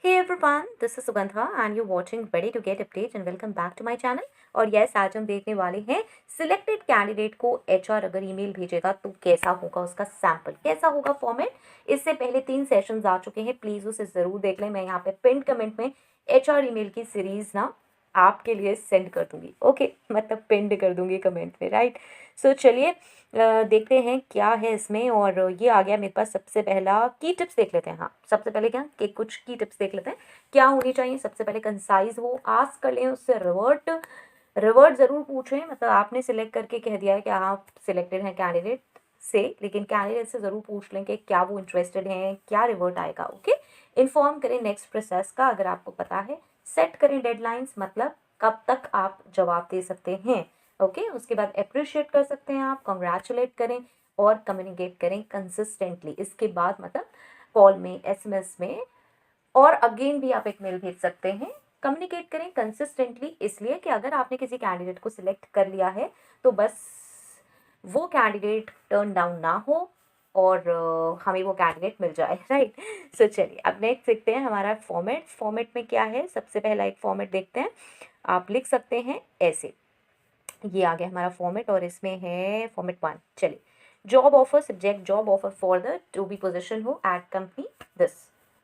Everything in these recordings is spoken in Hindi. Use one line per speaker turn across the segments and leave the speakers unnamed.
Hey everyone, this is Sugandha and you're watching Ready to Get Updates and welcome back to my channel। और यस, आज हम देखने वाले हैं सिलेक्टेड कैंडिडेट को एचआर अगर ईमेल भेजेगा तो कैसा होगा उसका सैंपल, कैसा होगा फॉर्मेट। इससे पहले 3 सेशंस आ चुके हैं, प्लीज़ उसे ज़रूर देख लें। मैं यहाँ पे पिन कमेंट में एचआर ईमेल की सीरीज़ ना आपके लिए सेंड कर दूंगी, ओके, मतलब पिंड कर दूंगी कमेंट में, राइट। सो चलिए देखते हैं क्या है इसमें। और ये आ गया मेरे पास सबसे पहला की टिप्स देख लेते हैं। हाँ, सबसे पहले क्या कि कुछ की टिप्स देख लेते हैं क्या होनी चाहिए। सबसे पहले कंसाइज हो, आस्क कर लें उससे, रिवर्ट ज़रूर पूछें। मतलब आपने सिलेक्ट करके कह दिया है कि आप सिलेक्टेड हैं कैंडिडेट से, लेकिन कैंडिडेट से ज़रूर पूछ लें कि क्या वो इंटरेस्टेड हैं, क्या रिवर्ट आएगा, ओके। इन्फॉर्म करें नेक्स्ट प्रोसेस का अगर आपको पता है। सेट करें डेडलाइंस, मतलब कब तक आप जवाब दे सकते हैं, ओके। उसके बाद अप्रिशिएट कर सकते हैं आप, कॉन्ग्रेचुलेट करें और कम्युनिकेट करें कंसिस्टेंटली। इसके बाद मतलब कॉल में, एसएमएस में, और अगेन भी आप एक मेल भेज सकते हैं। कम्युनिकेट करें कंसिस्टेंटली इसलिए कि अगर आपने किसी कैंडिडेट को सिलेक्ट कर लिया है तो बस वो कैंडिडेट टर्न डाउन ना हो और हमें वो कैंडिडेट मिल जाए, राइट। सो चलिए अब नेक्स्ट देखते हैं हमारा फॉर्मेट में क्या है। सबसे पहला एक फॉर्मेट देखते हैं। आप लिख सकते हैं ऐसे, ये आ गया हमारा फॉर्मेट और इसमें है फॉर्मेट 1। चलिए, job offer, subject job offer for the to be position हो at company this.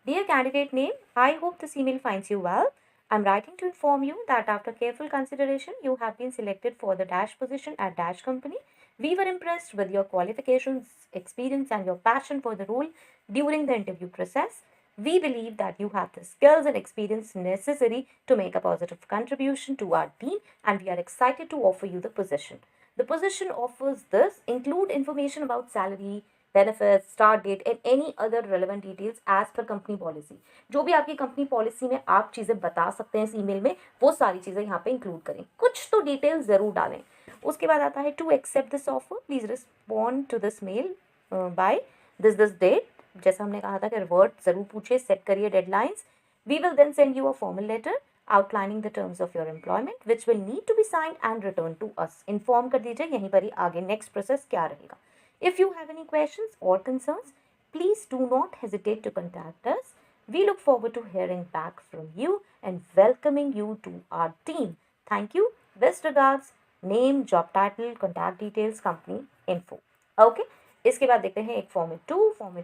Dear candidate name, I hope this email finds you well. I'm writing to inform you that after careful consideration, you have been selected for the dash position at dash company. We were impressed with your qualifications, experience, and your passion for the role during the interview process. We believe that you have the skills and experience necessary to make a positive contribution to our team, and we are excited to offer you the position. The position offers this include information about salary, benefits, start date and any other relevant details as per company policy। जो भी आपकी कंपनी पॉलिसी में आप चीज़ें बता सकते हैं इस ईमेल में, वो सारी चीज़ें यहाँ पे इंक्लूड करें, कुछ तो डिटेल्स ज़रूर डालें। उसके बाद आता है to accept this offer please respond to this mail by this date. जैसा हमने कहा था कि रिवर्ट ज़रूर पूछे, सेट करिए deadlines. We will then send you a formal letter outlining the terms of your employment which will need to be signed and returned to us। Inform कर दीजिए यहीं पर ही आगे नेक्स्ट प्रोसेस क्या रहेगा। If you have any questions or concerns, please do not hesitate to contact us. We look forward to hearing back from you and welcoming you to our team. Thank you. Best regards. Name, job title, contact details, company info. Okay. इसके बाद देखते हैं एक फॉर्मेट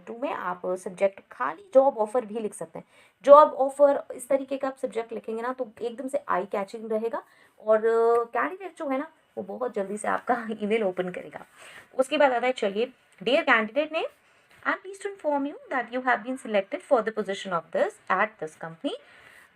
2 में आप सब्जेक्ट खाली जॉब ऑफर भी लिख सकते हैं। जॉब ऑफर इस तरीके का आप सब्जेक्ट लिखेंगे ना तो एकदम से आई कैचिंग रहेगा और कैंडिडेट जो है ना वो बहुत जल्दी से आपका ईमेल ओपन करेगा। उसके बाद आता है, चलिए, dear candidate name, I am pleased to inform you that you have been selected for the position of this at this company.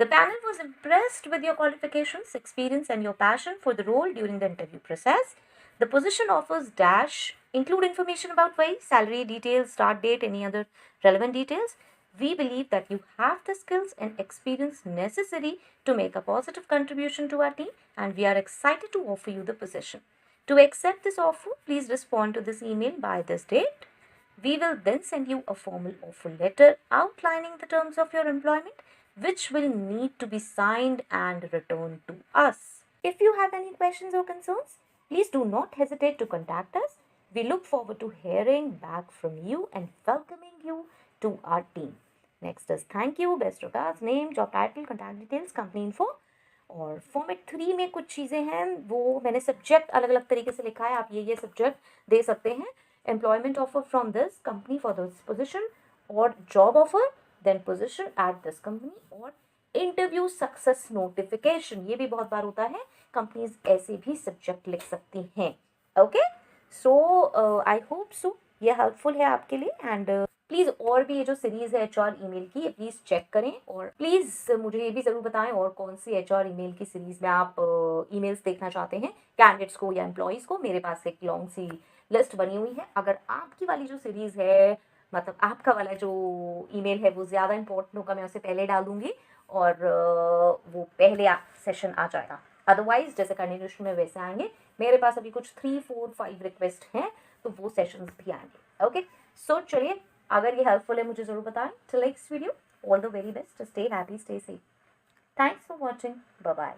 The panel was impressed with your qualifications, experience, and your passion for the role during the interview process. The position offers dash include information about wage, salary details, start date, any other relevant details. We believe that you have the skills and experience necessary to make a positive contribution to our team, and we are excited to offer you the position. To accept this offer, please respond to this email by this date. We will then send you a formal offer letter outlining the terms of your employment, which will need to be signed and returned to us. If you have any questions or concerns, please do not hesitate to contact us. We look forward to hearing back from you and welcoming you to our team. Next is thank you, best regards, name, job title, contact details, company info। और फॉर्मेट 3 में कुछ चीज़ें हैं वो मैंने सब्जेक्ट अलग अलग तरीके से लिखा है, आप ये सब्जेक्ट दे सकते हैं। Employment offer from this company for this position, और job offer, then position at this company, और इंटरव्यू सक्सेस नोटिफिकेशन। ये भी बहुत बार होता है, कंपनीज ऐसे भी सब्जेक्ट लिख सकती हैं, okay. So I hope so ये हेल्पफुल है आपके लिए। एंड प्लीज़ और भी ये जो सीरीज़ है एचआर ईमेल की, ये प्लीज़ चेक करें और प्लीज़ मुझे ये भी ज़रूर बताएं और कौन सी एचआर ईमेल की सीरीज़ में आप ईमेल्स देखना चाहते हैं कैंडिडेट्स को या एम्प्लॉयज़ को। मेरे पास एक लॉन्ग सी लिस्ट बनी हुई है। अगर आपकी वाली जो सीरीज़ है, मतलब आपका वाला जो ईमेल है वो ज़्यादा इंपॉर्टेंट होगा, मैं उसे पहले डाल दूँगी और वो पहले सेशन आ जाएगा। अदरवाइज जैसे कंटिन्यूशन में वैसे आएंगे। मेरे पास अभी कुछ 3, 4, 5 रिक्वेस्ट हैं तो वो सेशंस भी आएंगे, ओके। सो चलिए, अगर ये हेल्पफुल है मुझे ज़रूर बताएं। Till next video, all the very best, stay happy, stay safe. Thanks for watching, bye bye.